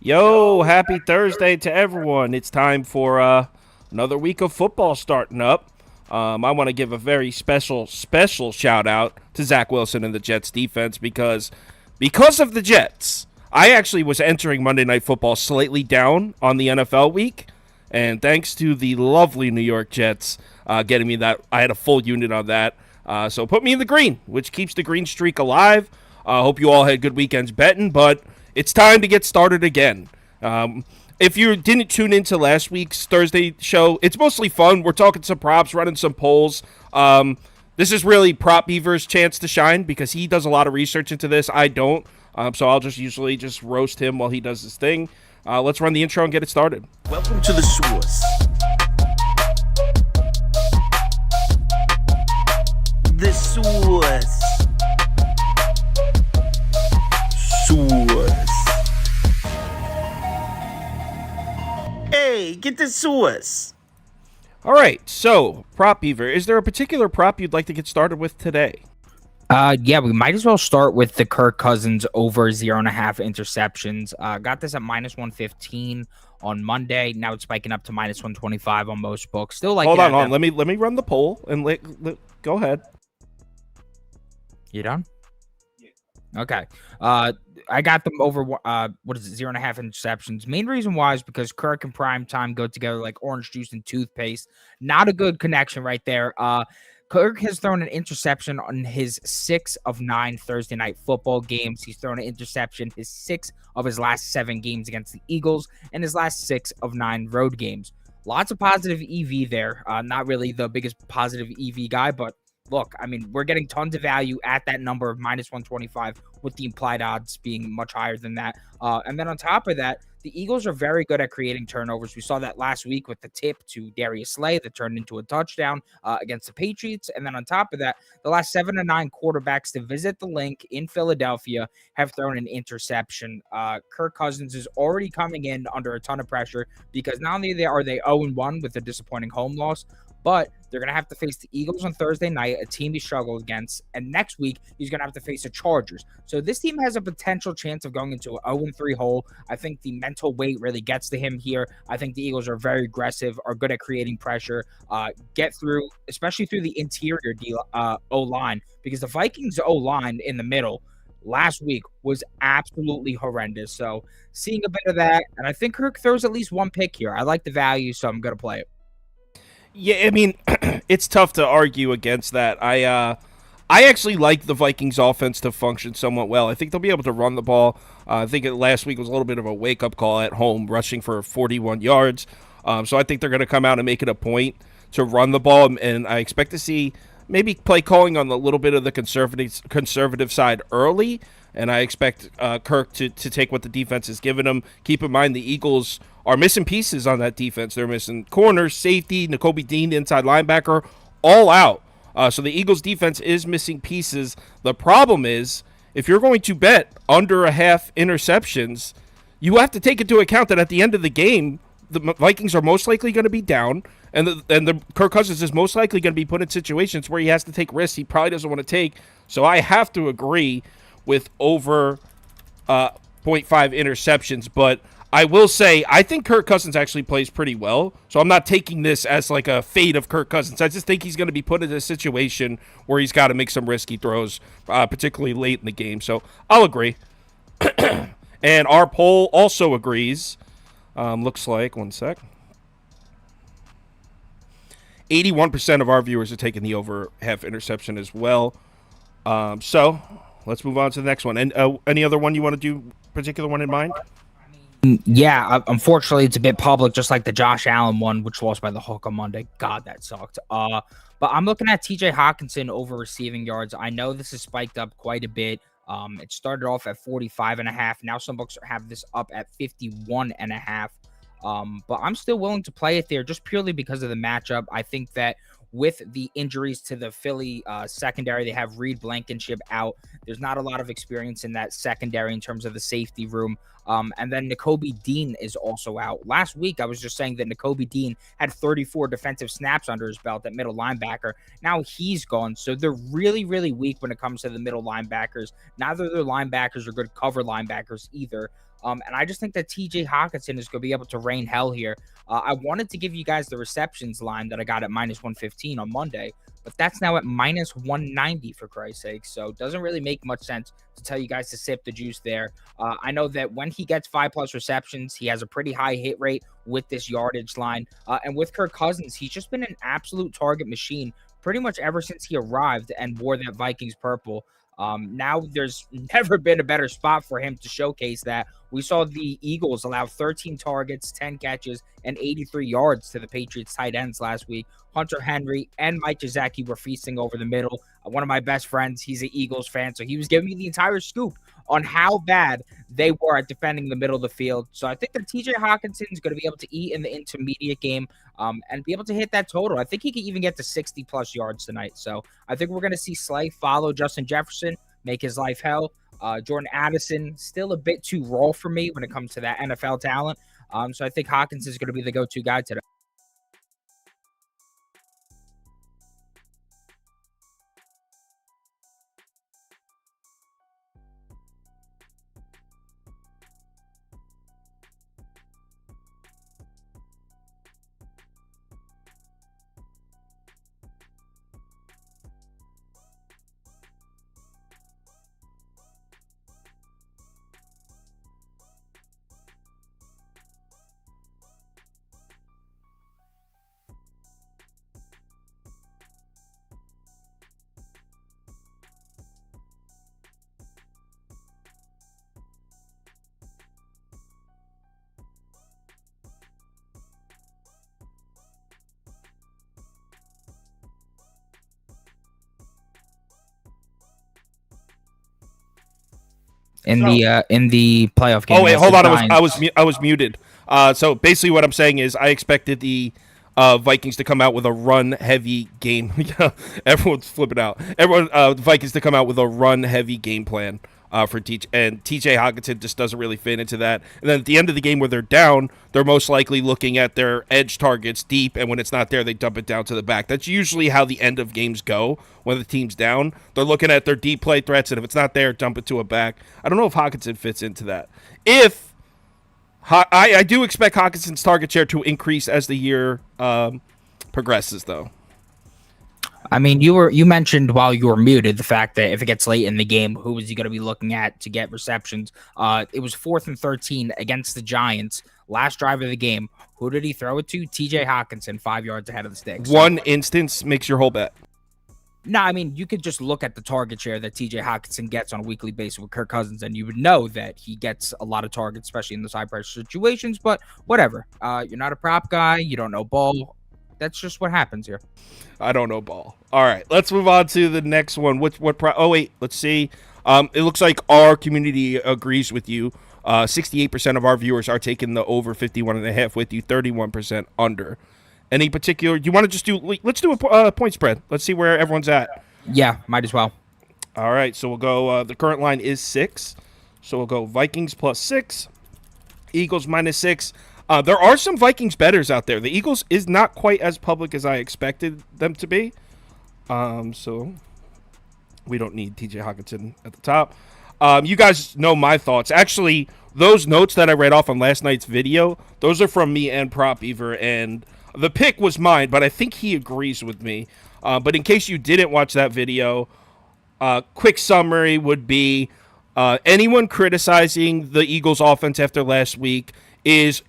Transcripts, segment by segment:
Yo, happy Thursday to everyone. It's time for another week of football starting up. I want to give a very special shout out to Zach Wilson and the Jets defense because of the Jets. I actually was entering Monday Night Football slightly down on the NFL week, and thanks to the lovely New York Jets getting me that, I had a full unit on that. So put me in the green, which keeps the green streak alive. Hope you all had good weekends betting, but it's time to get started again. If you didn't tune into last week's Thursday show, it's mostly fun. We're talking some props, running some polls. This is really Prop Beaver's chance to shine because he does a lot of research into this. I don't. So I'll usually just roast him while he does his thing. Let's run the intro and get it started. Welcome to the source. The source. Hey, get the source. All right, so Prop Beaver, is there a particular prop you'd like to get started with today? Yeah, we might as well start with the Kirk Cousins over 0.5 interceptions. Got this at -115 on Monday. Now it's spiking up to -125 on most books. Still like Hold on. Let me run the poll and go ahead. You done? Yeah. Okay. I got them over 0.5 interceptions. Main reason why is because Kirk and prime time go together like orange juice and toothpaste. Not a good connection right there. Kirk has thrown an interception on his 6 of 9 Thursday night football games. He's thrown an interception his 6 of his last 7 games against the Eagles and his last 6 of 9 road games. Lots of positive EV there. Not really the biggest positive EV guy, but look, I mean, we're getting tons of value at that number of -125 with the implied odds being much higher than that. And then on top of that, the Eagles are very good at creating turnovers. We saw that last week with the tip to Darius Slay that turned into a touchdown against the Patriots. And then on top of that, the last 7 to 9 quarterbacks to visit the link in Philadelphia have thrown an interception. Kirk Cousins is already coming in under a ton of pressure because not only are they 0-1 with a disappointing home loss, but they're going to have to face the Eagles on Thursday night, a team he struggled against. And next week, he's going to have to face the Chargers. So this team has a potential chance of going into an 0-3 hole. I think the mental weight really gets to him here. I think the Eagles are very aggressive, are good at creating pressure, get through, especially through the interior O-line, because the Vikings O-line in the middle last week was absolutely horrendous. So seeing a bit of that, and I think Kirk throws at least one pick here. I like the value, so I'm going to play it. Yeah, I mean, it's tough to argue against that. I actually like the Vikings offense to function somewhat well. I think they'll be able to run the ball. I think last week was a little bit of a wake-up call at home, rushing for 41 yards. So I think they're going to come out and make it a point to run the ball, and I expect to see maybe play calling on a little bit of the conservative side early, and I expect Kirk to take what the defense has given him. Keep in mind the Eagles are missing pieces on that defense. They're missing corners, safety, Nakobe Dean, inside linebacker, all out. So the Eagles defense is missing pieces. The problem is, if you're going to bet under a half interceptions, you have to take into account that at the end of the game, the Vikings are most likely going to be down, and the Kirk Cousins is most likely going to be put in situations where he has to take risks he probably doesn't want to take. So I have to agree with over 0.5 interceptions, but I will say I think Kirk Cousins actually plays pretty well, so I'm not taking this as like a fate of Kirk Cousins. I just think he's going to be put in a situation where he's got to make some risky throws, particularly late in the game. So I'll agree. And our poll also agrees. Looks like, one sec, 81% of our viewers are taking the over half interception as well. So let's move on to the next one. And any other one you want to do, particular one in mind? Yeah, unfortunately, it's a bit public, just like the Josh Allen one, which lost by the hook on Monday. God, that sucked. But I'm looking at TJ Hawkinson over receiving yards. I know this has spiked up quite a bit. It started off at 45.5. Now some books have this up at 51.5. But I'm still willing to play it there just purely because of the matchup. I think that with the injuries to the Philly secondary, they have Reed Blankenship out. There's not a lot of experience in that secondary in terms of the safety room. And then Nakobe Dean is also out. Last week, I was just saying that Nakobe Dean had 34 defensive snaps under his belt at middle linebacker. Now he's gone. So they're really, really weak when it comes to the middle linebackers. Neither of their linebackers are good cover linebackers either. And I just think that TJ Hawkinson is going to be able to rain hell here. I wanted to give you guys the receptions line that I got at minus 115 on Monday, but that's now at minus 190 for Christ's sake. So it doesn't really make much sense to tell you guys to sip the juice there. I know that when he gets 5+ receptions, he has a pretty high hit rate with this yardage line. And with Kirk Cousins, he's just been an absolute target machine pretty much ever since he arrived and wore that Vikings purple. Now there's never been a better spot for him to showcase that. We saw the Eagles allow 13 targets, 10 catches, and 83 yards to the Patriots tight ends last week. Hunter Henry and Mike Gesicki were feasting over the middle. One of my best friends, he's an Eagles fan, so he was giving me the entire scoop on how bad they were at defending the middle of the field. So I think that TJ Hawkinson is going to be able to eat in the intermediate game and be able to hit that total. I think he could even get to 60+ yards tonight. So I think we're going to see Slay follow Justin Jefferson, make his life hell. Jordan Addison, still a bit too raw for me when it comes to that NFL talent. So I think Hawkins is going to be the go-to guy today. In the playoff game. Oh wait, hold on. I was muted. So basically, what I'm saying is, I expected the Vikings to come out with a run-heavy game. Everyone's flipping out. The Vikings to come out with a run-heavy game plan for TJ Hawkinson just doesn't really fit into that. And then at the end of the game where they're down, they're most likely looking at their edge targets deep, and when it's not there, they dump it down to the back. That's usually how the end of games go when the team's down. They're looking at their deep play threats, and if it's not there, dump it to a back. I don't know if Hawkinson fits into that. I do expect Hawkinson's target share to increase as the year progresses, though. I mean, you mentioned while you were muted the fact that if it gets late in the game, who is he going to be looking at to get receptions? It was 4th and 13 against the Giants. Last drive of the game. Who did he throw it to? TJ Hawkinson, 5 yards ahead of the sticks. One instance makes your whole bet. No, I mean, you could just look at the target share that TJ Hawkinson gets on a weekly basis with Kirk Cousins, and you would know that he gets a lot of targets, especially in those high-pressure situations. But whatever. You're not a prop guy. You don't know ball. That's just what happens here. I don't know ball. All right, let's move on to the next one. Oh, wait, let's see. It looks like our community agrees with you. 68% of our viewers are taking the over 51.5 with you, 31% under. Any particular? Do you want to just let's do a point spread. Let's see where everyone's at. Yeah, might as well. All right, so we'll go. The current line is 6. So we'll go Vikings +6, Eagles -6. There are some Vikings bettors out there. The Eagles is not quite as public as I expected them to be. So we don't need TJ Hawkinson at the top. You guys know my thoughts. Actually, those notes that I read off on last night's video, those are from me and Prop Beaver, and the pick was mine, but I think he agrees with me. But in case you didn't watch that video, quick summary would be anyone criticizing the Eagles offense after last week is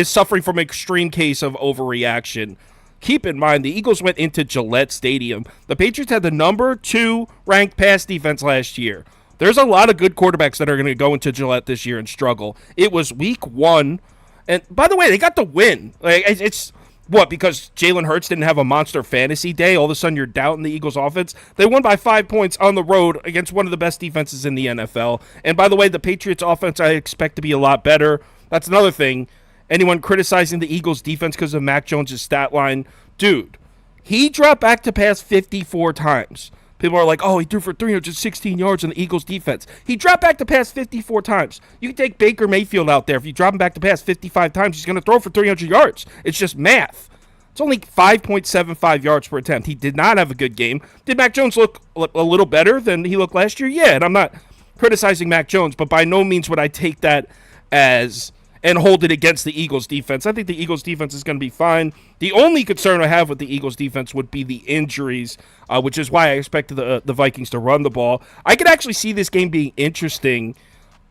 suffering from extreme case of overreaction. Keep in mind, the Eagles went into Gillette Stadium. The Patriots had the number 2 ranked pass defense last year. There's a lot of good quarterbacks that are going to go into Gillette this year and struggle. It was week 1. And by the way, they got the win. Like, it's what, because Jalen Hurts didn't have a monster fantasy day? All of a sudden you're doubting the Eagles offense? They won by 5 points on the road against one of the best defenses in the NFL. And by the way, the Patriots offense I expect to be a lot better. That's another thing. Anyone criticizing the Eagles defense because of Mac Jones' stat line, dude, he dropped back to pass 54 times. People are like, oh, he threw for 316 yards on the Eagles defense. He dropped back to pass 54 times. You can take Baker Mayfield out there. If you drop him back to pass 55 times, he's going to throw for 300 yards. It's just math. It's only 5.75 yards per attempt. He did not have a good game. Did Mac Jones look a little better than he looked last year? Yeah, and I'm not criticizing Mac Jones, but by no means would I take that as and hold it against the Eagles defense. I think the Eagles defense is going to be fine. The only concern I have with the Eagles defense would be the injuries, which is why I expected the Vikings to run the ball. I could actually see this game being interesting,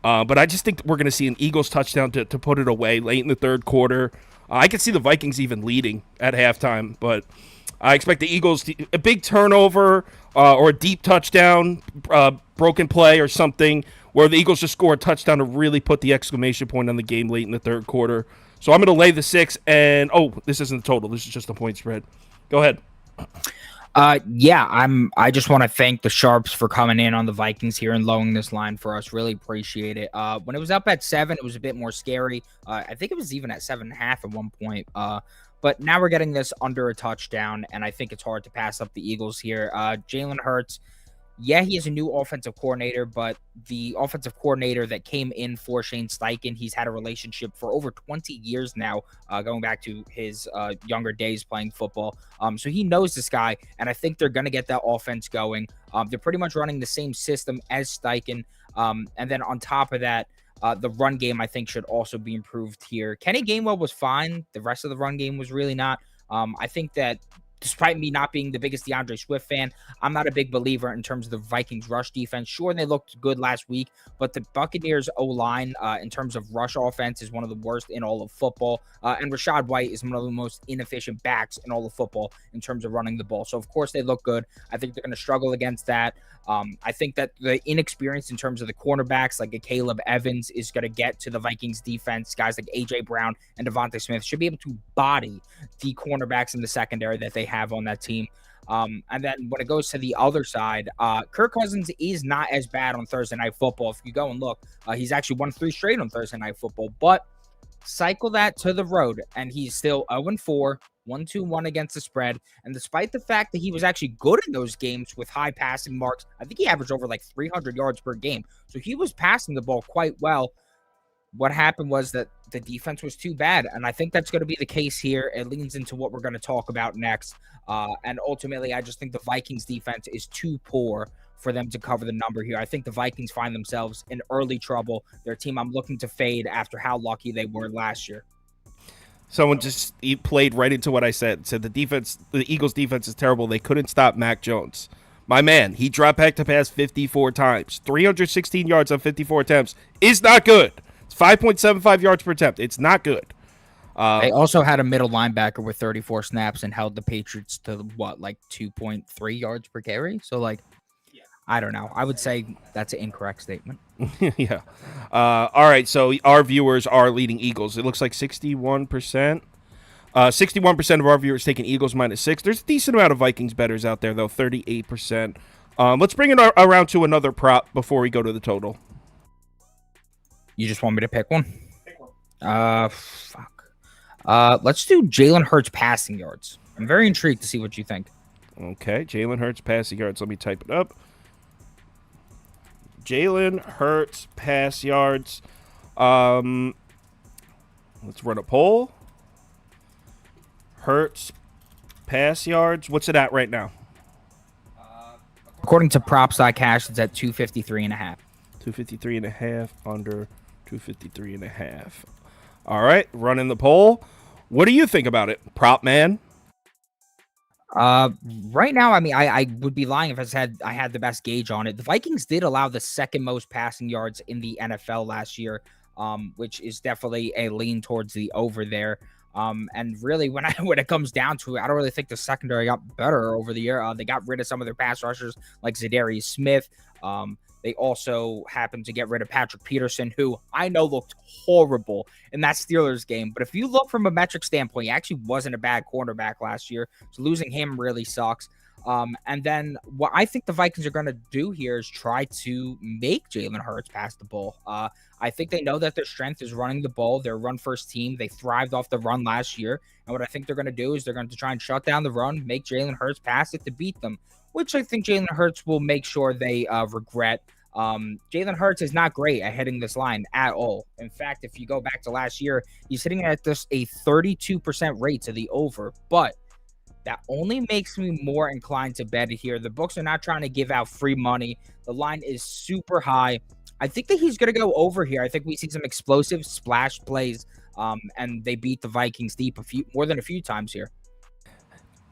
but I just think we're going to see an Eagles touchdown to put it away late in the third quarter. I could see the Vikings even leading at halftime, but I expect the Eagles a big turnover or a deep touchdown, broken play or something, where the Eagles just score a touchdown to really put the exclamation point on the game late in the third quarter. So I'm going to lay the 6, and this isn't the total. This is just a point spread. Go ahead. I just want to thank the Sharps for coming in on the Vikings here and lowering this line for us. Really appreciate it. When it was up at 7, it was a bit more scary. I think it was even at 7.5 at one point. But now we're getting this under a touchdown, and I think it's hard to pass up the Eagles here. Jalen Hurts, yeah, he is a new offensive coordinator, but the offensive coordinator that came in for Shane Steichen, he's had a relationship for over 20 years now, going back to his younger days playing football. So he knows this guy, and I think they're going to get that offense going. They're pretty much running the same system as Steichen. And then on top of that, the run game, I think, should also be improved here. Kenny Gainwell was fine. The rest of the run game was really not. I think that despite me not being the biggest DeAndre Swift fan, I'm not a big believer in terms of the Vikings rush defense. Sure, they looked good last week, but the Buccaneers O-line in terms of rush offense is one of the worst in all of football. And Rachaad White is one of the most inefficient backs in all of football in terms of running the ball. So, of course, they look good. I think they're going to struggle against that. I think that the inexperience in terms of the cornerbacks, like a Caleb Evans, is going to get to the Vikings defense. Guys like A.J. Brown and Devontae Smith should be able to body the cornerbacks in the secondary that they have on that team. And then when it goes to the other side, Kirk Cousins is not as bad on Thursday Night Football. If you go and look, he's actually won 3 straight on Thursday Night Football, but cycle that to the road, and he's still 0-4, 1-2-1 against the spread. And despite the fact that he was actually good in those games with high passing marks, I think he averaged over like 300 yards per game. So he was passing the ball quite well. What happened was that the defense was too bad, and I think that's going to be the case here. It leans into what we're going to talk about next. And ultimately, I just think the Vikings defense is too poor for them to cover the number here. I think the Vikings find themselves in early trouble. They're a team I'm looking to fade after how lucky they were last year. Someone just played right into what I said. Said the Eagles defense is terrible. They couldn't stop Mac Jones. My man, he dropped back to pass 54 times. 316 yards on 54 attempts is not good. It's 5.75 yards per attempt. It's not good. They also had a middle linebacker with 34 snaps and held the Patriots to 2.3 yards per carry. So I don't know. I would say that's an incorrect statement. Yeah. All right. So our viewers are leading Eagles. It looks like 61%. 61% of our viewers taking Eagles -6. There's a decent amount of Vikings bettors out there, though, 38%. Let's bring it around to another prop before we go to the total. You just want me to pick one? Fuck. Let's do Jalen Hurts passing yards. I'm very intrigued to see what you think. Okay. Jalen Hurts passing yards. Let me type it up. Jalen Hurts pass yards. Let's run a poll. Hurts pass yards. What's it at right now? According to props.cash, it's at 253.5. 253.5 under 253.5. All right, running the poll. What do you think about it, prop man? Right now, I mean, I would be lying if I had the best gauge on it. The Vikings did allow the second most passing yards in the NFL last year, which is definitely a lean towards the over there. And really, when it comes down to it, I don't really think the secondary got better over the year. They got rid of some of their pass rushers like Zadarius Smith. They also happened to get rid of Patrick Peterson, who I know looked horrible in that Steelers game. But if you look from a metric standpoint, he actually wasn't a bad cornerback last year. So losing him really sucks. And then what I think the Vikings are going to do here is try to make Jalen Hurts pass the ball. I think they know that their strength is running the ball. They're a run-first team. They thrived off the run last year. And what I think they're going to do is they're going to try and shut down the run, make Jalen Hurts pass it to beat them, which I think Jalen Hurts will make sure they regret. Jalen Hurts is not great at hitting this line at all. In fact, if you go back to last year, he's hitting at just a 32% rate to the over, but that only makes me more inclined to bet here. The books are not trying to give out free money. The line is super high. I think that he's going to go over here. I think we see some explosive splash plays, and they beat the Vikings deep more than a few times here.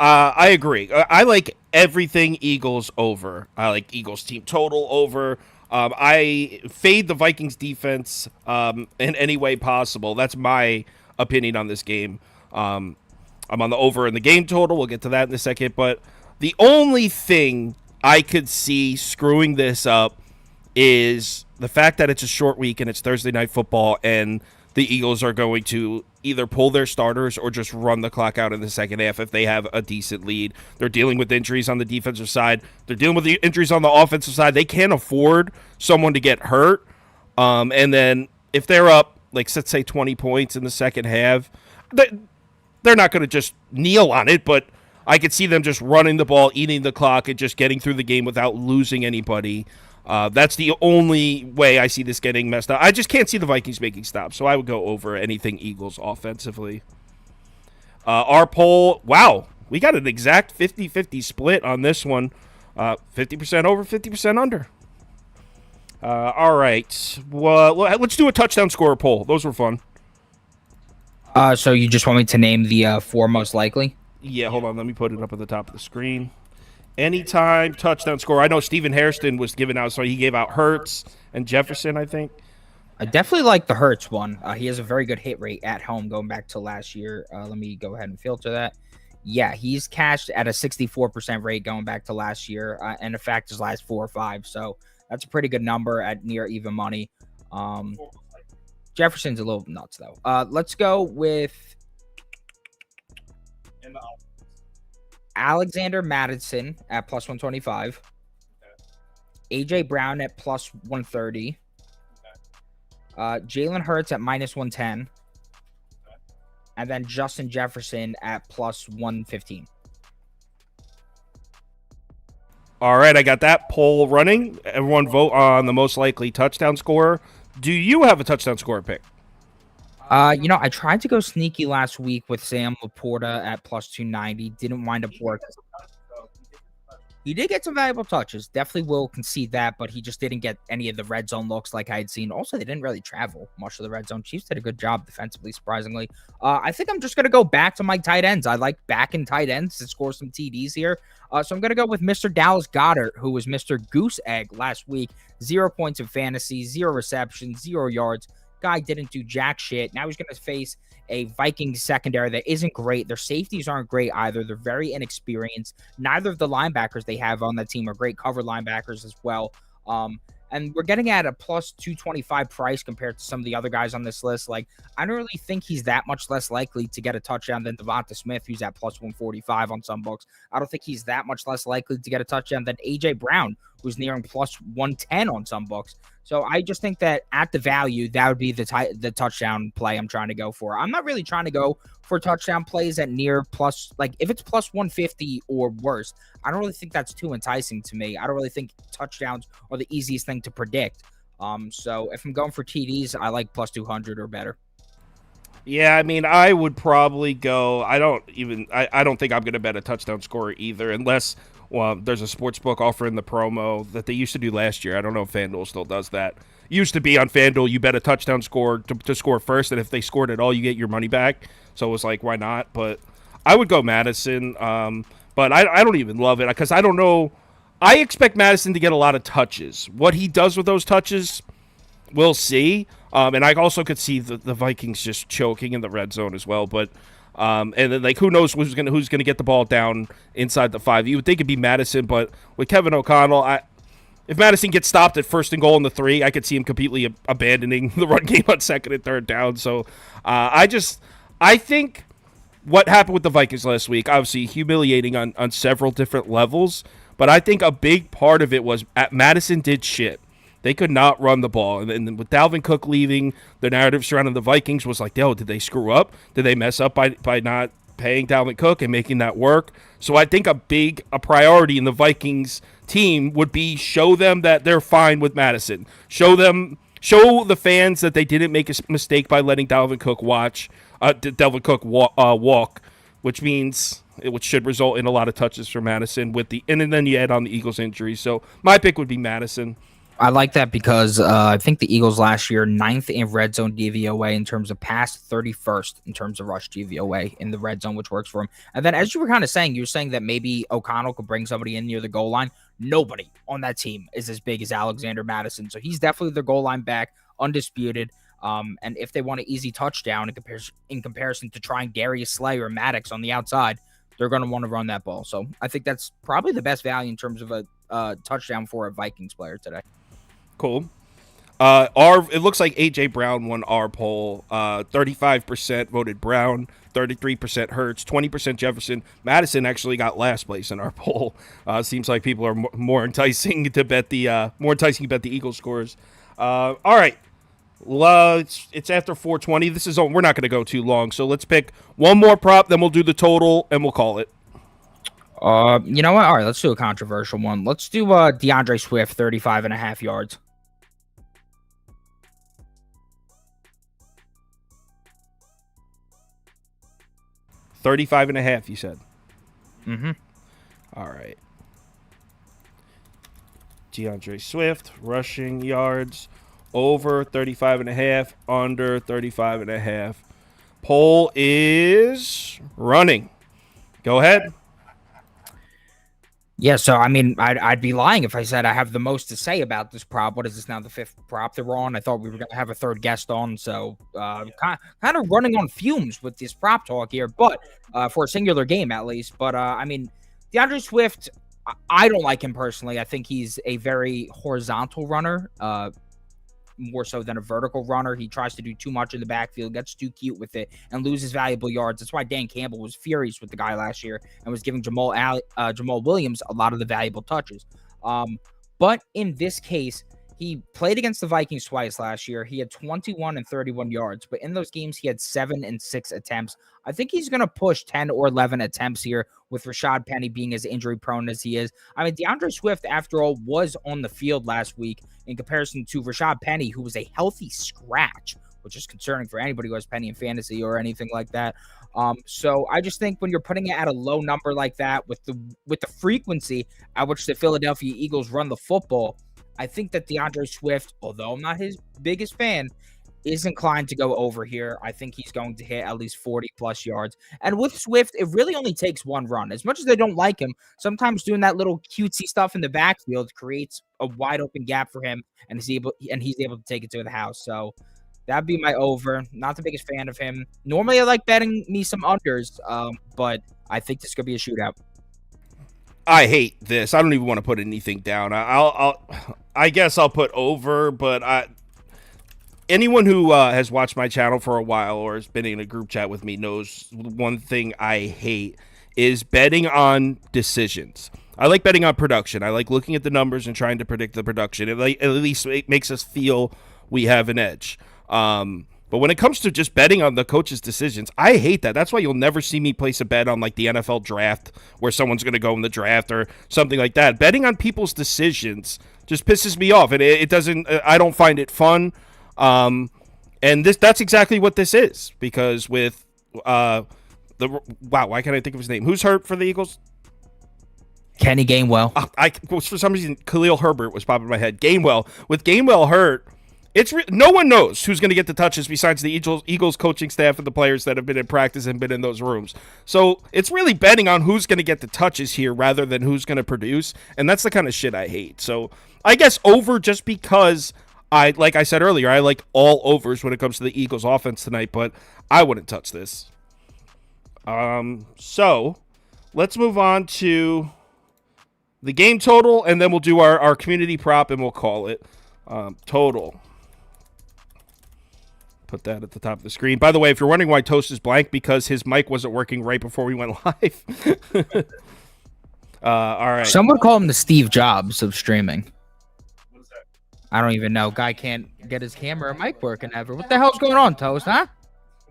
I agree. I like everything Eagles over. I like Eagles team total over. I fade the Vikings defense in any way possible. That's my opinion on this game. I'm on the over in the game total. We'll get to that in a second. But the only thing I could see screwing this up is the fact that it's a short week and it's Thursday Night Football, and the Eagles are going to either pull their starters or just run the clock out in the second half if they have a decent lead. They're dealing with injuries on the defensive side. They're dealing with the injuries on the offensive side. They can't afford someone to get hurt. And then if they're up, like, let's say 20 points in the second half, they're not going to just kneel on it, but I could see them just running the ball, eating the clock, and just getting through the game without losing anybody. That's the only way I see this getting messed up. I just can't see the Vikings making stops, so I would go over anything Eagles offensively. Our poll, wow, we got an exact 50-50 split on this one. 50% over, 50% under. All right. Well, let's do a touchdown scorer poll. Those were fun. So you just want me to name the 4 most likely? Yeah, hold on. Let me put it up at the top of the screen. Anytime touchdown score. I know Stephen Hairston was giving out, so he gave out Hurts and Jefferson, I think. I definitely like the Hurts one. He has a very good hit rate at home going back to last year. Let me go ahead and filter that. Yeah, he's cashed at a 64% rate going back to last year, and in fact, his last 4 or 5. So that's a pretty good number at near even money. Jefferson's a little nuts, though. Let's go with Alexander Madison at plus 125. AJ Brown at plus 130. Jalen Hurts at minus 110. And then Justin Jefferson at plus 115. All right, I got that poll running. Everyone vote on the most likely touchdown scorer. Do you have a touchdown scorer pick? I tried to go sneaky last week with Sam Laporta at plus 290. Didn't wind up working. He did get some valuable touches. Definitely will concede that, but he just didn't get any of the red zone looks like I had seen. Also, they didn't really travel much of the red zone. Chiefs did a good job defensively, surprisingly. I think I'm just going to go back to my tight ends. I like backing tight ends to score some TDs here. So I'm going to go with Mr. Dallas Goedert, who was Mr. Goose Egg last week. 0 points in fantasy, 0 receptions, 0 yards. Guy didn't do jack shit. Now he's going to face a Vikings secondary that isn't great. Their safeties aren't great either. They're very inexperienced. Neither of the linebackers they have on that team are great cover linebackers as well. And we're getting at a plus 225 price compared to some of the other guys on this list. Like, I don't really think he's that much less likely to get a touchdown than Devonta Smith, who's at plus 145 on some books. I don't think he's that much less likely to get a touchdown than AJ Brown, who's nearing plus 110 on some books. So I just think that at the value, that would be the touchdown play I'm trying to go for. I'm not really trying to go for touchdown plays at near plus, like if it's plus 150 or worse, I don't really think that's too enticing to me. I don't really think touchdowns are the easiest thing to predict. So if I'm going for TDs, I like plus 200 or better. Yeah, I mean, I would probably go. I don't think I'm going to bet a touchdown scorer either, unless there's a sports book offering the promo that they used to do last year. I don't know if FanDuel still does that. Used to be on FanDuel, you bet a touchdown score to score first, and if they scored at all, you get your money back. So it was like, why not? But I would go Madison. But I don't even love it because I don't know. I expect Madison to get a lot of touches. What he does with those touches, we'll see. And I also could see the Vikings just choking in the red zone as well. But and then, like, who knows who's gonna get the ball down inside the 5? You would think it'd be Madison, but with Kevin O'Connell, if Madison gets stopped at 1st and goal in the 3, I could see him completely abandoning the run game on 2nd and 3rd down. So I think what happened with the Vikings last week, obviously humiliating on several different levels, but I think a big part of it was Madison did shit. They could not run the ball. And then with Dalvin Cook leaving, the narrative surrounding the Vikings was like, did they screw up? Did they mess up by not paying Dalvin Cook and making that work? So I think a priority in the Vikings team would be show them that they're fine with Madison. Show the fans that they didn't make a mistake by letting Dalvin Cook walk, which means which should result in a lot of touches for Madison and then you add on the Eagles injury. So my pick would be Madison. I like that because I think the Eagles last year, 9th in red zone DVOA in terms of pass, 31st in terms of rush DVOA in the red zone, which works for him. And then, as you were kind of saying, you were saying that maybe O'Connell could bring somebody in near the goal line. Nobody on that team is as big as Alexander Madison. So he's definitely their goal line back, undisputed. And if they want an easy touchdown in comparison to trying Darius Slay or Maddox on the outside, they're going to want to run that ball. So I think that's probably the best value in terms of a touchdown for a Vikings player today. Cool. It looks like AJ Brown won our poll. 35% voted Brown, 33% Hurts, 20% Jefferson. Madison actually got last place in our poll. Seems like people are more enticing to bet the Eagles scores. All right. It's after 4:20. We're not going to go too long, so let's pick one more prop, then we'll do the total and we'll call it. You know what? All right, let's do a controversial one. Let's do DeAndre Swift, 35.5 yards. 35.5, you said. Mm-hmm. All right. DeAndre Swift, rushing yards, over 35.5, under 35.5. Poll is running. Go ahead. Yeah, so I mean, I'd be lying if I said I have the most to say about this prop. What is this now, the 5th prop they're on? I thought we were going to have a 3rd guest on, so kind of running on fumes with this prop talk here, but for a singular game at least. But I mean, DeAndre Swift, I don't like him personally. I think he's a very horizontal runner, more so than a vertical runner. He tries to do too much in the backfield, gets too cute with it, and loses valuable yards. That's why Dan Campbell was furious with the guy last year and was giving Jamal Williams a lot of the valuable touches. But in this case, he played against the Vikings twice last year. He had 21 and 31 yards, but in those games, he had 7 and 6 attempts. I think he's going to push 10 or 11 attempts here with Rashad Penny being as injury prone as he is. I mean, DeAndre Swift, after all, was on the field last week in comparison to Rashad Penny, who was a healthy scratch, which is concerning for anybody who has Penny in fantasy or anything like that. So I just think when you're putting it at a low number like that with the frequency at which the Philadelphia Eagles run the football, I think that DeAndre Swift, although I'm not his biggest fan, is inclined to go over here. I think he's going to hit at least 40-plus yards. And with Swift, it really only takes one run. As much as I don't like him, sometimes doing that little cutesy stuff in the backfield creates a wide open gap for him, and he's able to take it to the house. So that'd be my over. Not the biggest fan of him. Normally, I like betting me some unders, but I think this could be a shootout. I hate this. I don't even want to put anything down. I guess I'll put over, but anyone who has watched my channel for a while or has been in a group chat with me knows one thing I hate is betting on decisions. I like betting on production. I like looking at the numbers and trying to predict the production. At least it makes us feel we have an edge. But when it comes to just betting on the coach's decisions, I hate that. That's why you'll never see me place a bet on like the NFL draft where someone's going to go in the draft or something like that. Betting on people's decisions just pisses me off, and it doesn't. I don't find it fun. And that's exactly what this is, because with why can't I think of his name? Who's hurt for the Eagles? Kenny Gainwell. For some reason, Khalil Herbert was popping in my head. Gainwell. With Gainwell hurt, no one knows who's going to get the touches besides the Eagles coaching staff and the players that have been in practice and been in those rooms. So it's really betting on who's going to get the touches here rather than who's going to produce, and that's the kind of shit I hate. So I guess over, just because like I said earlier, I like all overs when it comes to the Eagles offense tonight, but I wouldn't touch this. So let's move on to the game total, and then we'll do our community prop, and we'll call it total. Put that at the top of the screen. By the way, if you're wondering why Toast is blank, because his mic wasn't working right before we went live. All right. Some would call him the Steve Jobs of streaming. What's that? I don't even know. Guy can't get his camera or mic working ever. What the hell's going on, Toast, huh?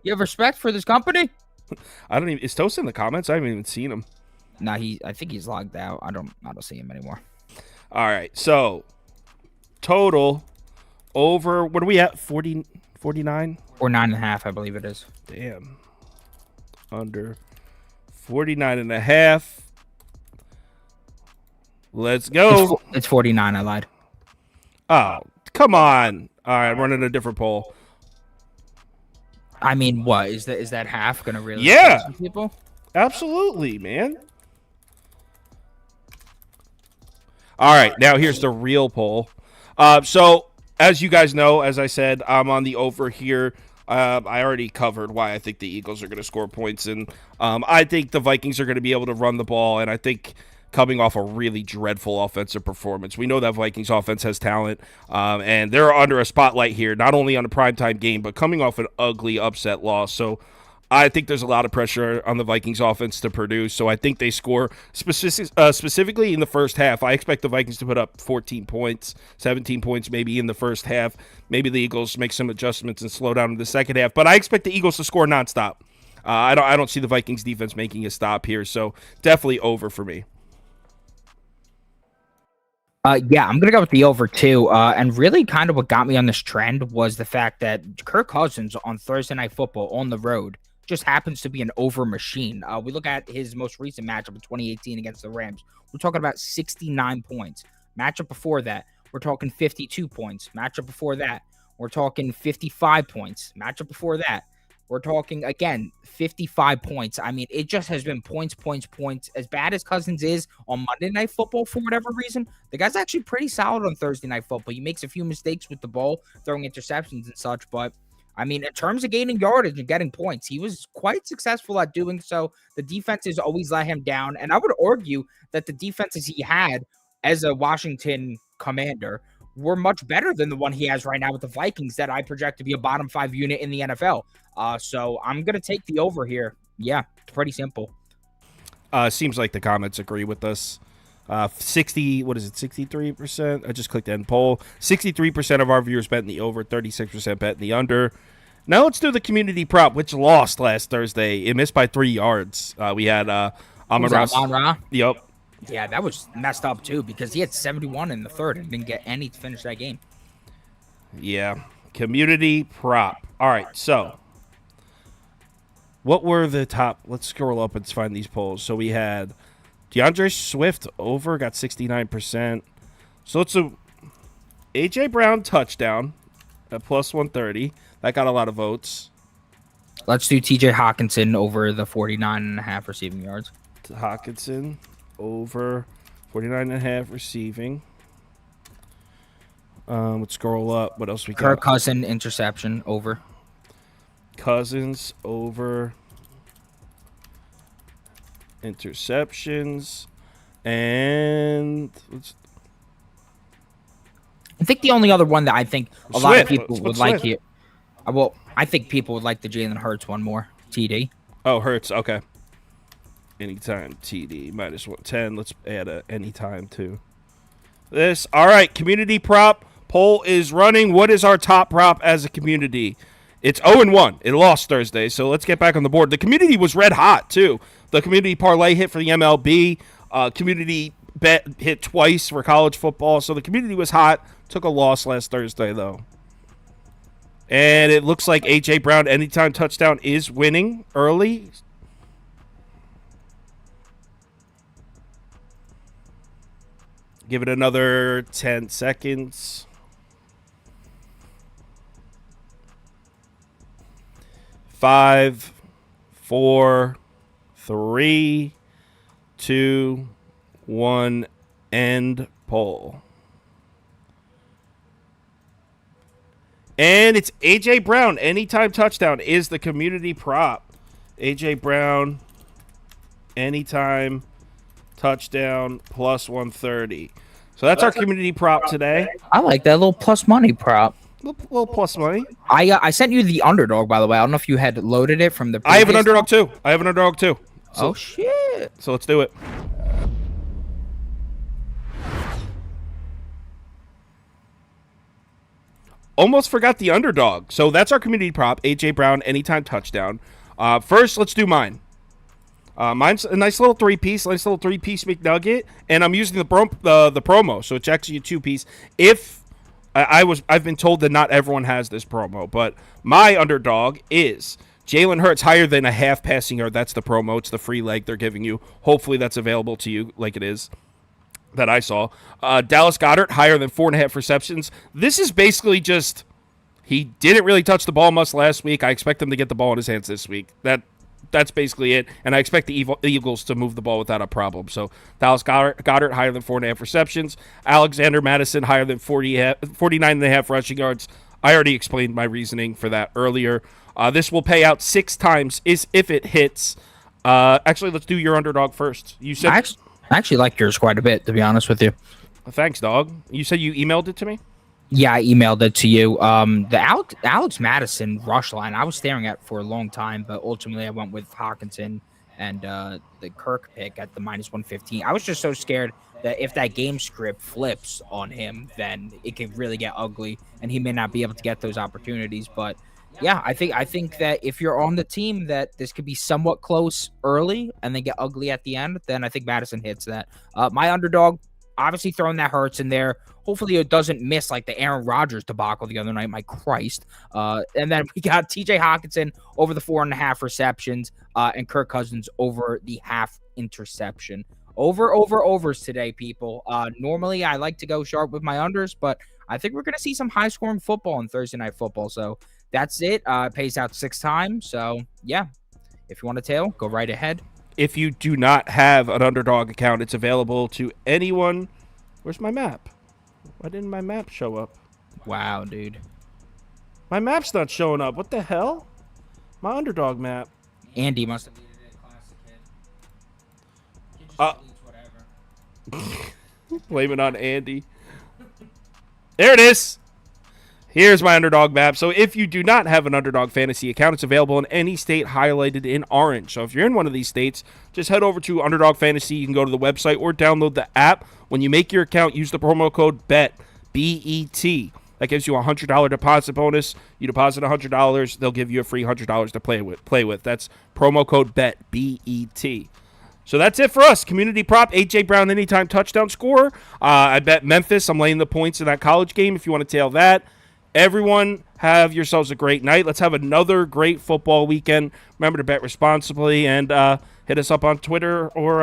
You have respect for this company? Is Toast in the comments? I haven't even seen him. Nah, I think he's logged out. I don't see him anymore. All right. So total over, what are we at? 49? Or 9.5, I believe it is. Damn. Under 49.5. Let's go. It's 49. I lied. Oh, come on. All right, I'm running a different poll. I mean, what is that half gonna really Yeah. sway some people? Absolutely, man. All right, now here's the real poll. So, as you guys know, as I said, I'm on the over here. I already covered why I think the Eagles are going to score points, and I think the Vikings are going to be able to run the ball, and I think coming off a really dreadful offensive performance. We know that Vikings offense has talent, and they're under a spotlight here, not only on a primetime game, but coming off an ugly upset loss. So I think there's a lot of pressure on the Vikings offense to produce, so I think they score specifically in the first half. I expect the Vikings to put up 14 points, 17 points maybe in the first half. Maybe the Eagles make some adjustments and slow down in the second half, but I expect the Eagles to score nonstop. I don't see the Vikings defense making a stop here, so definitely over for me. Yeah, I'm gonna go with the over too. And really, kind of what got me on this trend was the fact that Kirk Cousins on Thursday Night Football on the road just happens to be an over machine. We look at his most recent matchup in 2018 against the Rams. We're talking about 69 points. Matchup before that, we're talking 52 points. Matchup before that, we're talking 55 points. Matchup before that, we're talking, again, 55 points. I mean, it just has been points, points, points. As bad as Cousins is on Monday Night Football for whatever reason, the guy's actually pretty solid on Thursday Night Football. He makes a few mistakes with the ball, throwing interceptions and such, but I mean, in terms of gaining yardage and getting points, he was quite successful at doing so. The defenses always let him down. And I would argue that the defenses he had as a Washington commander were much better than the one he has right now with the Vikings that I project to be a bottom 5 unit in the NFL. So I'm going to take the over here. Yeah, it's pretty simple. Seems like the comments agree with us. 63%? I just clicked end poll. 63% of our viewers bet in the over, 36% bet in the under. Now let's do the community prop, which lost last Thursday. It missed by 3 yards. We had Amon-Ra? Yep. Yeah, that was messed up too because he had 71 in the third and didn't get any to finish that game. Yeah. Community prop. All right, so what were the top? Let's scroll up and find these polls. So we had DeAndre Swift over, got 69%. So it's a A.J. Brown touchdown at plus 130. That got a lot of votes. Let's do T.J. Hawkinson over the 49.5 receiving yards. Hawkinson over 49.5 receiving. Let's scroll up. What else we got? Kirk Cousins interception over. Cousins over interceptions. And I think the only other one that I think a lot of people would like Swift. here. Well, I think people would like the Jalen Hurts one more. TD. Oh, Hurts. Okay. Anytime TD minus 110. Let's add a anytime to this. All right. Community prop poll is running. What is our top prop as a community? It's 0-1. It lost Thursday, so let's get back on the board. The community was red hot, too. The community parlay hit for the MLB. Community bet hit twice for college football, so the community was hot. Took a loss last Thursday, though. And it looks like A.J. Brown anytime touchdown is winning early. Give it another 10 seconds. 5, 4, 3, 2, 1, end poll. And it's A.J. Brown. Anytime touchdown is the community prop. A.J. Brown, anytime touchdown, plus 130. So that's our community prop today. I like that little plus money prop. Little plus money. I sent you the Underdog, by the way. I don't know if you had loaded it from the I have an previous Underdog too. So, oh, shit. So let's do it. Almost forgot the Underdog. So that's our community prop. A.J. Brown, anytime touchdown. First, let's do mine. Mine's a nice little three-piece McNugget, and I'm using the promo, so it's actually a two-piece. If I've been told that not everyone has this promo, but my Underdog is Jalen Hurts higher than a half passing yard. That's the promo. It's the free leg they're giving you. Hopefully that's available to you like it is. that I saw. Dallas Goedert, higher than 4.5 receptions. This is basically just he didn't really touch the ball much last week. I expect him to get the ball in his hands this week. That's basically it. And I expect the Eagles to move the ball without a problem. So Dallas Goedert higher than 4.5 receptions. Alexander Madison, higher than 49.5 rushing yards. I already explained my reasoning for that earlier. This will pay out 6 times if it hits. Actually, let's do your underdog first. You said I actually like yours quite a bit, to be honest with you. Thanks, dog. You said you emailed it to me? Yeah, I emailed it to you. The Alex Madison rush line, I was staring at for a long time, but ultimately I went with Hawkinson and the Kirk pick at the -115. I was just so scared that if that game script flips on him, then it could really get ugly, and he may not be able to get those opportunities. But yeah, I think that if you're on the team that this could be somewhat close early and then get ugly at the end, then I think Madison hits that. My underdog, obviously throwing that Hurts in there. Hopefully it doesn't miss like the Aaron Rodgers debacle the other night. My Christ. And then we got TJ Hawkinson over the 4.5 receptions and Kirk Cousins over the half interception. Overs today, people. Normally I like to go sharp with my unders, but I think we're going to see some high scoring football on Thursday Night Football. So that's it. It pays out 6 times. So yeah, if you want to tail, go right ahead. If you do not have an Underdog account, it's available to anyone. Where's my map? Why didn't my map show up? Wow, dude. My map's not showing up. What the hell? My Underdog map. Andy must have needed it, classic kid. He just deletes whatever. Blame it on Andy. There it is. Here's my Underdog map. So if you do not have an Underdog fantasy account, it's available in any state highlighted in orange. So if you're in one of these states, just head over to Underdog Fantasy. You can go to the website or download the app. When you make your account, use the promo code BET, B-E-T. That gives you a $100 deposit bonus. You deposit $100, they'll give you a free $100 to play with. That's promo code BET, B-E-T. So that's it for us. Community prop, A.J. Brown anytime touchdown scorer. I bet Memphis. I'm laying the points in that college game if you want to tail that. Everyone, have yourselves a great night. Let's have another great football weekend. Remember to bet responsibly and hit us up on Twitter or